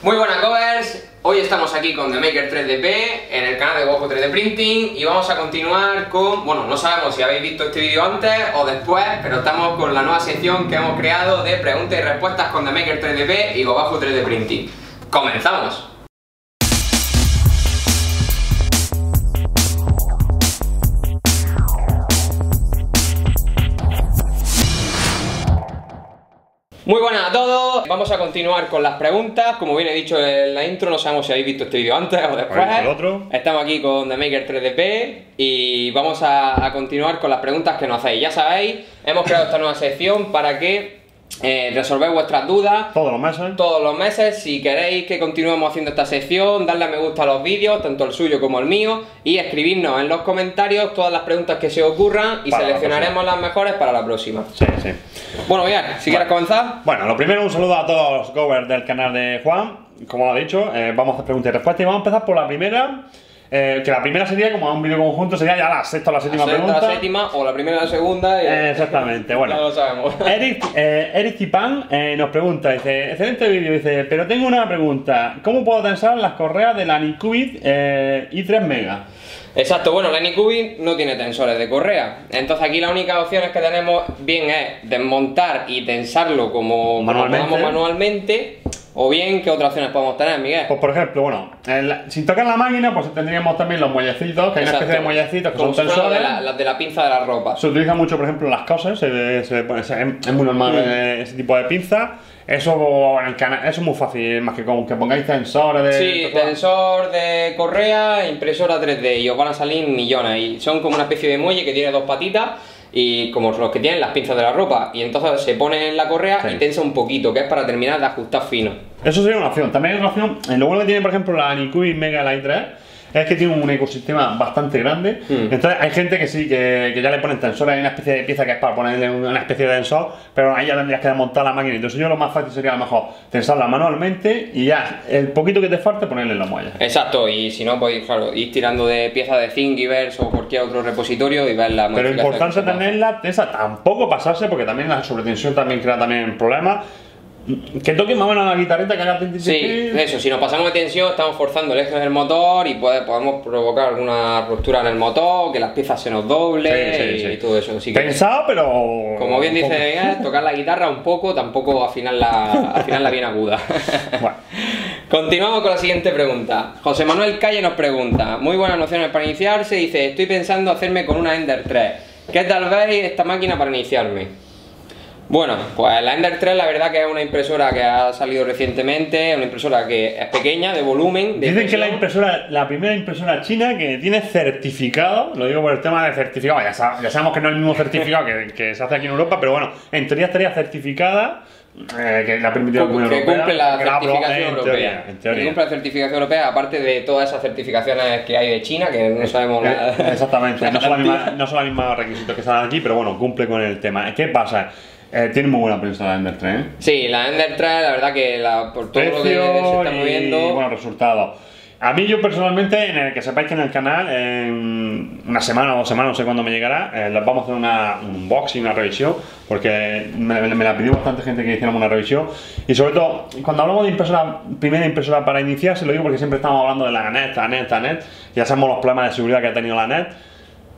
Muy buenas covers, hoy estamos aquí con The Maker 3DP en el canal de Guapo 3D Printing y vamos a continuar con, bueno, no sabemos si habéis visto este vídeo antes o después, pero estamos con la nueva sección que hemos creado de preguntas y respuestas con The Maker 3DP y Guapo 3D Printing. ¡Comenzamos! Muy buenas a todos, vamos a continuar con las preguntas. Como bien he dicho en la intro, no sabemos si habéis visto este vídeo antes o después. Estamos aquí con The Maker 3DP y vamos a continuar con las preguntas que nos hacéis. Ya sabéis, hemos creado esta nueva sección para que resolvéis vuestras dudas todos los meses. Si queréis que continuemos haciendo esta sección, darle a me gusta a los vídeos, tanto el suyo como el mío, y escribirnos en los comentarios todas las preguntas que se os ocurran y seleccionaremos las mejores para la próxima. Sí, sí. Bueno, bien, si quieres comenzar. Bueno, lo primero, un saludo a todos los covers del canal de Juan. Como lo ha dicho, vamos a hacer preguntas y respuestas y vamos a empezar por la primera. Que la primera sería, como un vídeo conjunto, sería ya la sexta o la séptima pregunta. La séptima o la primera o la segunda. Exactamente, bueno. Ya lo sabemos. Eric Zipan nos pregunta, dice, excelente vídeo, dice, pero tengo una pregunta, ¿cómo puedo tensar las correas de la Anycubic i3 Mega? Exacto, bueno, la Anycubic no tiene tensores de correa, entonces aquí la única opción que tenemos bien es desmontar y tensarlo como manualmente. O bien, ¿qué otras opciones podemos tener, Miguel? Pues por ejemplo, bueno, sin tocar la máquina, pues tendríamos también los muellecitos, que hay una especie de muellecitos que son tensores. Las de la pinza de la ropa. Se utiliza mucho, por ejemplo, en las cosas, es muy normal ese tipo de pinza. Eso en el canal, eso es muy fácil, más que con que pongáis tensores de... Sí, tensor de correa, impresora 3D, y os van a salir millones. Y son como una especie de muelle que tiene dos patitas, y como los que tienen las pinzas de la ropa, y entonces se pone en la correa y tensa un poquito, que es para terminar de ajustar fino. Eso sería una opción. También hay otra opción, lo bueno que tiene por ejemplo la Anycubic Mega Light 3 es que tiene un ecosistema bastante grande. Entonces hay gente que sí, que ya le ponen tensores, hay una especie de pieza que es para ponerle una especie de tensor, pero ahí ya tendrías que desmontar la máquina. Entonces yo lo más fácil sería a lo mejor tensarla manualmente y ya el poquito que te falte ponerle en la muella. Exacto, y si no, pues claro, ir tirando de piezas de Thingiverse o cualquier otro repositorio y ver la modificación. Pero es importante tenerla tensa, tampoco pasarse, porque también la sobretensión también crea también problemas. Que toque más o menos la guitarrita que haga... Sí, eso, si nos pasamos de tensión estamos forzando el eje del motor y podemos provocar alguna ruptura en el motor, que las piezas se nos doblen y todo eso. Así que, pensado, pero... Como bien dice Miguel, tocar la guitarra un poco, tampoco afinarla bien aguda. Bueno. Continuamos con la siguiente pregunta. José Manuel Calle nos pregunta, muy buenas nociones para iniciarse, dice, estoy pensando hacerme con una Ender 3. ¿Qué tal veis esta máquina para iniciarme? Bueno, pues la Ender 3 la verdad que es una impresora que ha salido recientemente, es una impresora que es pequeña, de volumen. Dicen que la primera impresora china que tiene certificado, lo digo por el tema de certificado, ya sabemos que no es el mismo certificado que se hace aquí en Europa, pero bueno, en teoría estaría certificada, que la ha permitido la Unión Europea. Cumple la certificación europea. En teoría. Que cumple la certificación europea, aparte de todas esas certificaciones que hay de China, que no sabemos nada. Exactamente, no son los mismos requisitos que están aquí, pero bueno, cumple con el tema. ¿Qué pasa? Tiene muy buena prensa la Ender 3, ¿eh? Sí, la Ender 3, la verdad que por todo lo que se está moviendo... y buenos resultados. A mí, yo personalmente, que sepáis que en el canal, en una semana o 2 semanas, no sé cuándo me llegará, les vamos a hacer un unboxing, una revisión, porque me la pidió bastante gente que hiciéramos una revisión. Y sobre todo, cuando hablamos de primera impresora para iniciar, se lo digo porque siempre estamos hablando de la NET, ya sabemos los problemas de seguridad que ha tenido la NET.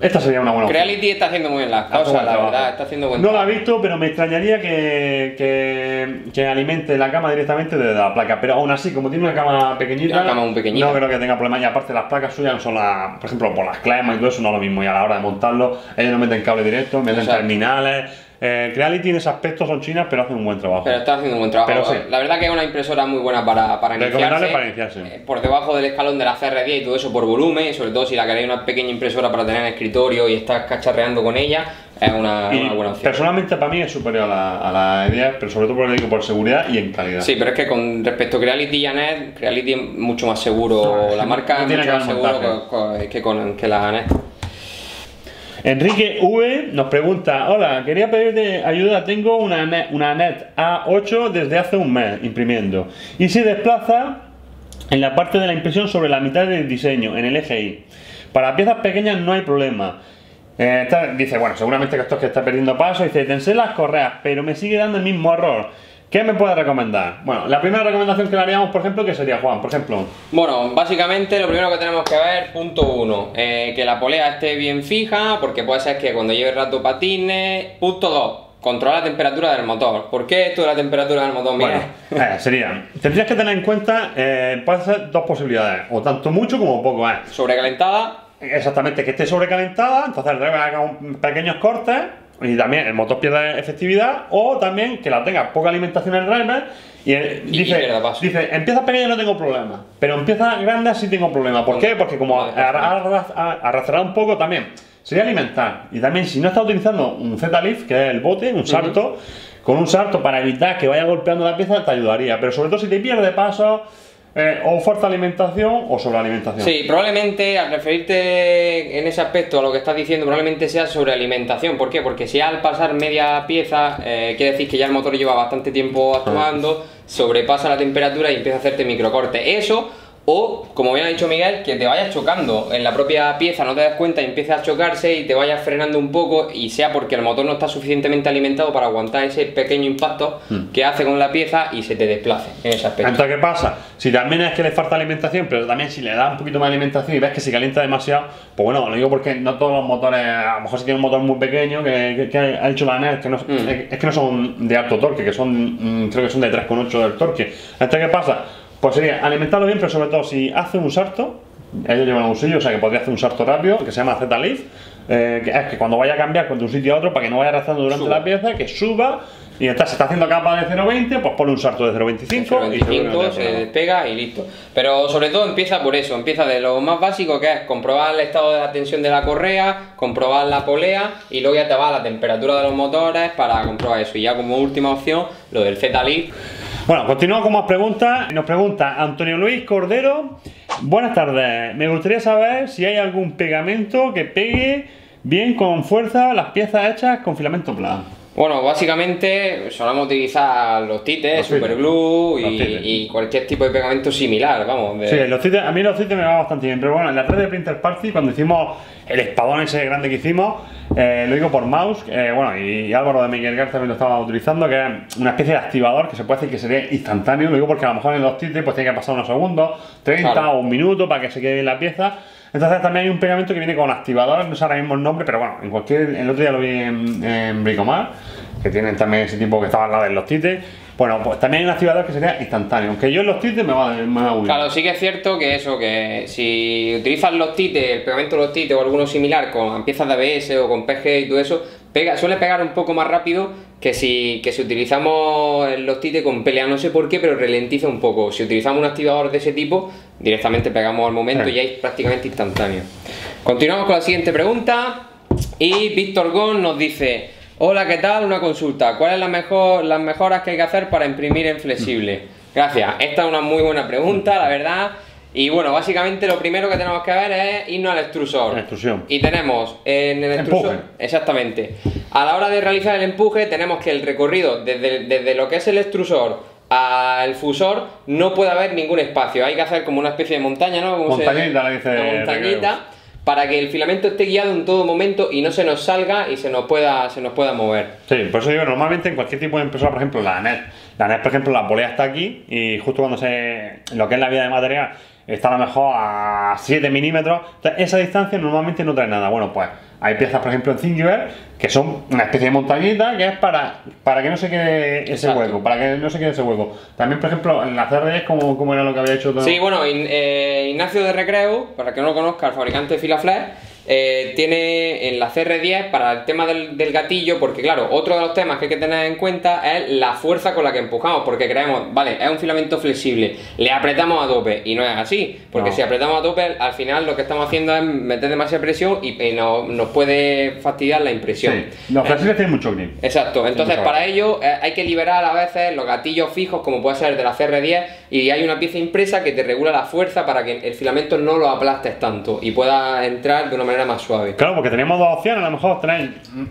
Esta sería una buena opción. Creality está haciendo muy bien las cosas, la verdad, está haciendo buen trabajo. No la he visto, pero me extrañaría que alimente la cama directamente desde la placa. Pero aún así, como tiene una cama pequeñita, no creo que tenga problemas. Y aparte, las placas suyas no son por ejemplo, por las clemas y todo eso, no es lo mismo. Y a la hora de montarlo, ellos no meten cable directo, meten terminales. Creality en ese aspecto son chinas, pero hacen un buen trabajo. Pero está haciendo un buen trabajo. Pero sí. La verdad que es una impresora muy buena para iniciarse. Por debajo del escalón de la CR10 y todo eso por volumen, y sobre todo si la queréis una pequeña impresora para tener en el escritorio y estar cacharreando con ella, es una buena opción. Personalmente para mí es superior a la E10, pero sobre todo porque digo por seguridad y en calidad. Sí, pero es que con respecto a Creality y a NET, Creality es mucho más seguro, la marca es mucho más seguro que la NET. Enrique V nos pregunta, hola, quería pedirte ayuda, tengo una NET A8 desde hace un mes imprimiendo y se desplaza en la parte de la impresión sobre la mitad del diseño, en el eje Y. Para piezas pequeñas no hay problema. Dice, bueno, seguramente que esto es que está perdiendo paso, dice, tensé las correas, pero me sigue dando el mismo error. ¿Qué me puedes recomendar? Bueno, la primera recomendación que le haríamos, por ejemplo, ¿qué sería, Juan? Por ejemplo. Bueno, básicamente lo primero que tenemos que ver, punto 1, que la polea esté bien fija, porque puede ser que cuando lleve rato patine. Punto 2, controlar la temperatura del motor. ¿Por qué esto de la temperatura del motor? Mira. Bueno, tendrías que tener en cuenta, pueden ser dos posibilidades, o tanto mucho como poco. Sobrecalentada. Exactamente, que esté sobrecalentada, entonces el driver haga pequeños cortes y también el motor pierda efectividad, o también que la tenga poca alimentación el driver y dice, empieza pequeño no tengo problema, pero empieza grande sí tengo problema. ¿Por qué? Porque como arrastrará un poco también, sería alimentar. Y también si no está utilizando un Z-Lift, que es el bote, un salto, con un salto para evitar que vaya golpeando la pieza te ayudaría, pero sobre todo si te pierde paso, o fuerza alimentación o sobrealimentación. Sí, probablemente al referirte en ese aspecto a lo que estás diciendo, probablemente sea sobrealimentación. ¿Por qué? Porque si al pasar media pieza, quiere decir que ya el motor lleva bastante tiempo actuando, sobrepasa la temperatura y empieza a hacerte microcorte. Eso, o como bien ha dicho Miguel, que te vayas chocando en la propia pieza, no te das cuenta y empiezas a chocarse y te vayas frenando un poco, y sea porque el motor no está suficientemente alimentado para aguantar ese pequeño impacto que hace con la pieza y se te desplace en ese aspecto. Entonces, ¿qué pasa? Si también es que le falta alimentación, pero también si le da un poquito más de alimentación y ves que se calienta demasiado, pues bueno, lo digo porque no todos los motores, a lo mejor si tiene un motor muy pequeño que ha hecho la NET, es que no son de alto torque, que son, creo que son de 3,8 del torque. Entonces, ¿qué pasa? Pues sería alimentarlo bien, pero sobre todo si hace un salto, ellos llevan un sello, o sea que podría hacer un salto rápido, que se llama Z-Lift, que es que cuando vaya a cambiar de un sitio a otro, para que no vaya arrastrando durante la pieza, que suba, y entonces se está haciendo capa de 0,20, pues pone un salto de 0,25 y se despega y listo. Pero sobre todo empieza por eso, empieza de lo más básico, que es comprobar el estado de la tensión de la correa, comprobar la polea, y luego ya te va a la temperatura de los motores para comprobar eso. Y ya como última opción, lo del Z-Lift. Bueno, continuamos con más preguntas. Nos pregunta Antonio Luis Cordero. Buenas tardes, me gustaría saber si hay algún pegamento que pegue bien con fuerza las piezas hechas con filamento plan. Bueno, básicamente solemos utilizar los tites, superglue y cualquier tipo de pegamento similar, vamos. Sí, a mí los tites me van bastante bien, pero bueno, en la 3D Printer Party, cuando hicimos el espadón ese grande que hicimos, lo digo por mouse, bueno, y Álvaro de Miguel Gar también lo estaba utilizando, que es una especie de activador que se puede decir que sería instantáneo, lo digo porque a lo mejor en los tites pues tiene que pasar unos segundos, 30 o un minuto para que se quede bien la pieza. Entonces también hay un pegamento que viene con activador, no sé ahora mismo el nombre, pero bueno, el otro día lo vi en Bricomar, que tienen también ese tipo que estaba al lado de los tites. Bueno, pues también hay un activador que sería instantáneo, aunque yo en los tites me va muy bien. Claro, sí que es cierto que eso, que si utilizas los tites, el pegamento de los tites o alguno similar con piezas de ABS o con PG y todo eso, suele pegar un poco más rápido que si utilizamos los tites con PLA, no sé por qué, pero ralentiza un poco. Si utilizamos un activador de ese tipo, directamente pegamos al momento y ya es prácticamente instantáneo. Continuamos con la siguiente pregunta y Víctor Gon nos dice: hola, ¿qué tal? Una consulta. ¿Cuáles son las mejoras que hay que hacer para imprimir en flexible? Gracias. Esta es una muy buena pregunta, la verdad. Y bueno, básicamente lo primero que tenemos que ver es irnos al extrusor. Extrusión. Y tenemos en el extrusor, exactamente, a la hora de realizar el empuje, tenemos que el recorrido desde lo que es el extrusor al fusor no puede haber ningún espacio. Hay que hacer como una especie de montaña, ¿no? Montañita, le dice. Una montañita, para que el filamento esté guiado en todo momento y no se nos salga y se nos pueda mover. Sí, por eso digo, normalmente en cualquier tipo de impresora, por ejemplo la NET, por ejemplo, la polea está aquí y justo cuando lo que es la vía de material está a lo mejor a 7 milímetros, entonces esa distancia normalmente no trae nada. Bueno, pues hay piezas, por ejemplo, en Thingiverse que son una especie de montañita que es para que no se quede ese hueco, También, por ejemplo, en la CRD, ¿cómo era lo que había hecho todo? Sí, bueno, Ignacio de Recreo, para que no lo conozca, el fabricante de Filaflex, tiene en la CR10 para el tema del gatillo, porque claro, otro de los temas que hay que tener en cuenta es la fuerza con la que empujamos, porque creemos, vale, es un filamento flexible, le apretamos a tope, y no es así, porque si apretamos a tope, al final lo que estamos haciendo es meter demasiada presión y nos puede fastidiar la impresión. Sí, los flexibles tienen mucho grip. Exacto, entonces para ello hay que liberar a veces los gatillos fijos, como puede ser el de la CR10, y hay una pieza impresa que te regula la fuerza para que el filamento no lo aplastes tanto y pueda entrar de una manera más suave. Claro, porque tenemos dos opciones, a lo mejor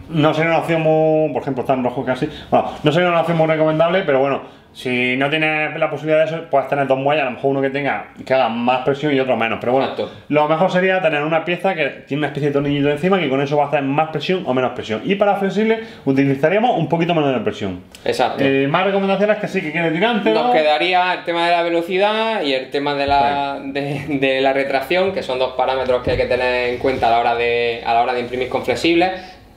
no sería una opción muy, por ejemplo, está en rojo casi, bueno, no sería una opción muy recomendable, pero bueno, Si no tienes la posibilidad de eso, puedes tener dos muelles, a lo mejor uno que haga más presión y otro menos. Pero bueno, exacto, lo mejor sería tener una pieza que tiene una especie de tornillito encima, que con eso va a hacer más presión o menos presión. Y para flexible utilizaríamos un poquito menos de presión. exacto. Más recomendaciones que sí, que quede tirante, ¿no? Nos quedaría el tema de la velocidad y el tema de la retracción, que son dos parámetros que hay que tener en cuenta a la hora de imprimir con flexibles.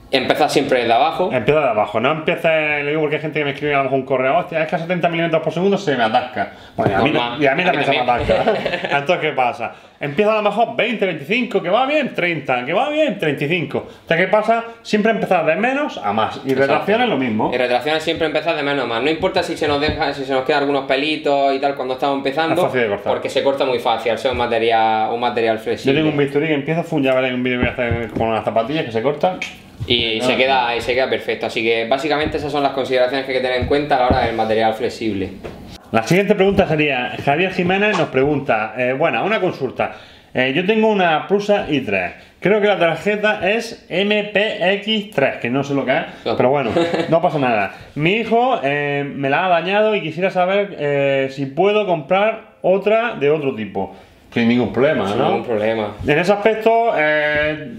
Empezar siempre desde abajo. Empieza de abajo, no empieces, le digo porque hay gente que me escribe a lo mejor un correo, hostia, es que a 70 milímetros por segundo se me atasca. Bueno, y a mí también se me atasca. Entonces, ¿qué pasa? Empieza a lo mejor 20, 25, que va bien, 30, que va bien, 35. Entonces, ¿qué pasa? Siempre empezar de menos a más. Y retracción es lo mismo. Y retracción es siempre empezar de menos a más. No importa si se nos quedan algunos pelitos y tal cuando estamos empezando, es fácil de cortar, porque se corta muy fácil al ser un material flexible. Yo tengo un bisturí que empieza, ya veréis un vídeo que voy a hacer con unas zapatillas que se cortan. Y se queda perfecto. Así que básicamente esas son las consideraciones que hay que tener en cuenta a la hora del material flexible. La siguiente pregunta sería, Javier Jiménez nos pregunta, bueno, una consulta. Yo tengo una Prusa i3. Creo que la tarjeta es MPX3, que no sé lo que es, pero bueno, no pasa nada. Mi hijo me la ha dañado y quisiera saber si puedo comprar otra de otro tipo. Sin ningún problema, ¿no? Sin ningún problema. En ese aspecto,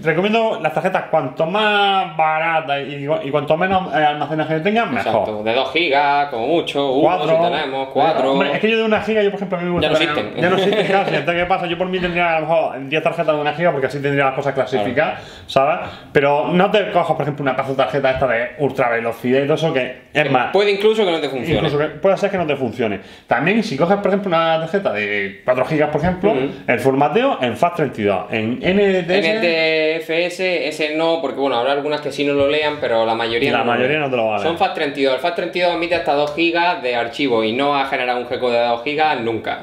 recomiendo las tarjetas cuanto más baratas y cuanto menos almacenaje tengan, mejor. Exacto, de 2 GB, como mucho, 1 si tenemos, 4. Hombre, es que yo de 1 GB, yo por ejemplo, a mí me gusta. Ya no existen casi. Entonces, ¿qué pasa? Yo por mí tendría a lo mejor 10 tarjetas de 1 GB porque así tendría las cosas clasificadas, ¿sabes? Pero no te cojas, por ejemplo, una pedazo de tarjeta esta de ultra velocidad y todo eso, que es más. Puede incluso que no te funcione. Incluso que puede ser que no te funcione. También, si coges, por ejemplo, una tarjeta de 4 GB, por ejemplo, el formateo en FAT32, en NTFS, ese no, porque bueno, habrá algunas que sí no lo lean, pero la mayoría no te lo va a leer. Son FAT32. El FAT32 admite hasta 2 GB de archivo y no va a generar un GECO de 2 GB nunca.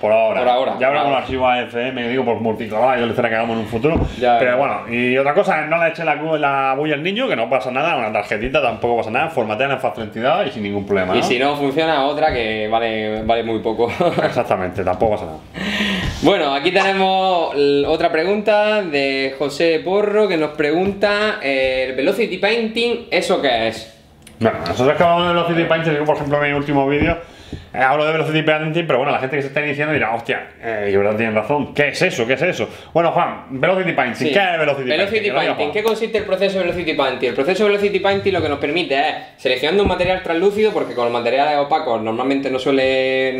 Por ahora. Ya habrá un ahora. archivo AFM, digo, por multicloud, yo le espero que hagamos en un futuro. Pero bueno, y otra cosa, no le eche la bulla al niño, que no pasa nada, una tarjetita tampoco pasa nada, formatean en FAT32 y sin ningún problema, ¿no? Y si no funciona, otra que vale muy poco. Exactamente, tampoco pasa nada. Bueno, aquí tenemos otra pregunta de José Porro que nos pregunta, ¿el Velocity Painting, eso qué es? Bueno, nosotros que hablamos de Velocity Painting, yo por ejemplo en mi último vídeo hablo de Velocity Painting, pero bueno, la gente que se está iniciando dirá, hostia, y verdad tienen razón, ¿qué es eso? ¿Qué es eso? Bueno, Juan, Velocity Painting, ¿qué es Velocity Painting? ¿Qué consiste el proceso de Velocity Painting? El proceso de Velocity Painting lo que nos permite es, seleccionando un material translúcido, porque con los materiales opacos normalmente no suele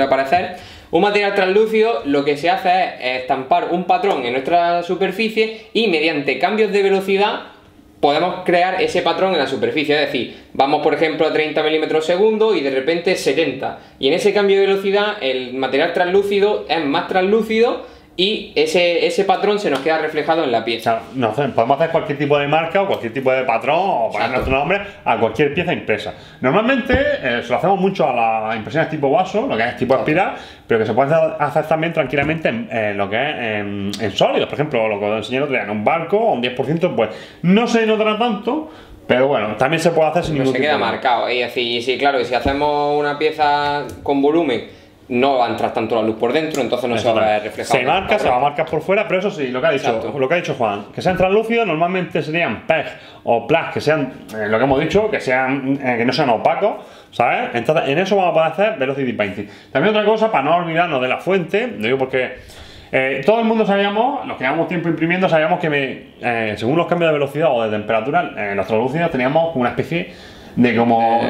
aparecer, un material translúcido lo que se hace es estampar un patrón en nuestra superficie y mediante cambios de velocidad podemos crear ese patrón en la superficie. Es decir, vamos por ejemplo a 30 milímetros segundo y de repente 70. Y en ese cambio de velocidad el material translúcido es más translúcido y ese patrón se nos queda reflejado en la pieza. No sé, podemos hacer cualquier tipo de marca o cualquier tipo de patrón o poner nuestro nombre a cualquier pieza impresa. Normalmente se lo hacemos mucho a las impresiones tipo vaso, lo que es tipo espiral, pero que se puede hacer también tranquilamente en lo que es en sólidos. Por ejemplo, lo que os enseñé el otro día, en un barco, un 10%, pues no se notará tanto. Pero bueno, también se puede hacer sin ningún tipo. Se queda marcado. Y decir, sí, claro, y si hacemos una pieza con volumen, no va a entrar tanto la luz por dentro, entonces no se va a ver reflejado. Se marca, se va a marcar por fuera, pero eso sí, lo que ha dicho Juan, que sean translúcidos, normalmente serían PEG o PLAS, que sean, lo que hemos dicho, que no sean opacos, ¿sabes? Entonces, en eso vamos a poder hacer Velocity Painting. También otra cosa, para no olvidarnos de la fuente, lo digo porque todo el mundo sabíamos, los que llevamos tiempo imprimiendo, sabíamos que según los cambios de velocidad o de temperatura, los translúcidos teníamos una especie de como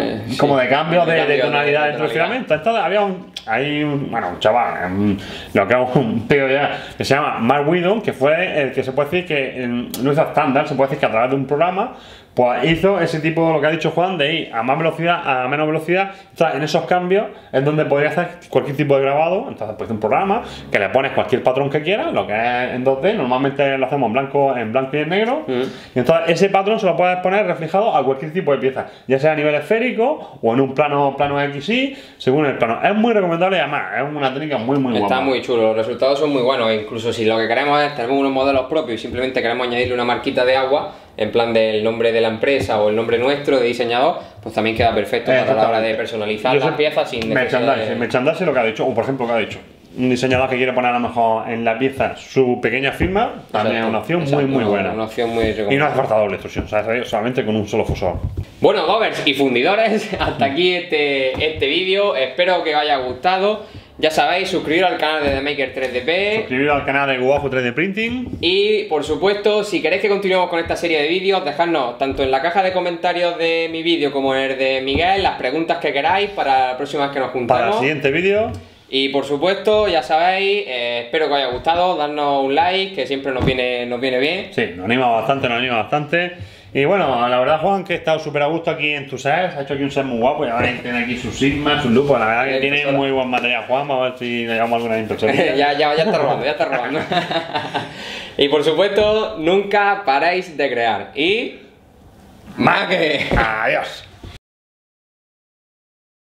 de cambio de tonalidad dentro del filamento. Entonces había un chaval, lo que hago un tío ya, que se llama Mark Whedon, que fue el que se puede decir que lo hizo estándar, se puede decir que a través de un programa pues hizo ese tipo, lo que ha dicho Juan, de ir a más velocidad, a menos velocidad. Entonces, en esos cambios es donde podría hacer cualquier tipo de grabado. Entonces, pues un programa que le pones cualquier patrón que quieras, lo que es en 2D, normalmente lo hacemos en blanco y en negro. Y entonces ese patrón se lo puedes poner reflejado a cualquier tipo de pieza, ya sea a nivel esférico o en un plano XY, según el plano. Es muy recomendable y además es una técnica muy guapa. Está muy chulo, los resultados son muy buenos. Incluso si lo que queremos es, tenemos unos modelos propios y simplemente queremos añadirle una marquita de agua, en plan del nombre de la empresa o el nombre nuestro de diseñador, pues también queda perfecto para la hora de personalizar las piezas sin merchandising, lo que ha dicho, o por ejemplo lo que ha dicho, un diseñador que quiere poner a lo mejor en la pieza su pequeña firma, también es una opción muy buena. Una opción muy recomendable. Y no hace falta doble extrusión, o sea, solamente con un solo fusor. Bueno, Govers y fundidores, hasta aquí este vídeo. Espero que os haya gustado. Ya sabéis, suscribiros al canal de The Maker 3DP. Suscribiros al canal de Guajo 3D Printing. Y por supuesto, si queréis que continuemos con esta serie de vídeos, dejadnos tanto en la caja de comentarios de mi vídeo como en el de Miguel las preguntas que queráis para la próxima vez que nos juntamos. Para el siguiente vídeo. Y por supuesto, ya sabéis, espero que os haya gustado, darnos un like, que siempre nos viene bien. Sí, nos anima bastante. Y bueno, la verdad, Juan, que he estado súper a gusto aquí en tu set, ha hecho aquí un set muy guapo, ya veis, tiene aquí sus Sigma, sus lupos, la verdad que tiene muy buen material, Juan, vamos a ver si le llevamos alguna impresora. ya está robando. Y por supuesto, nunca paréis de crear. Y... ¡Maque! ¡Adiós!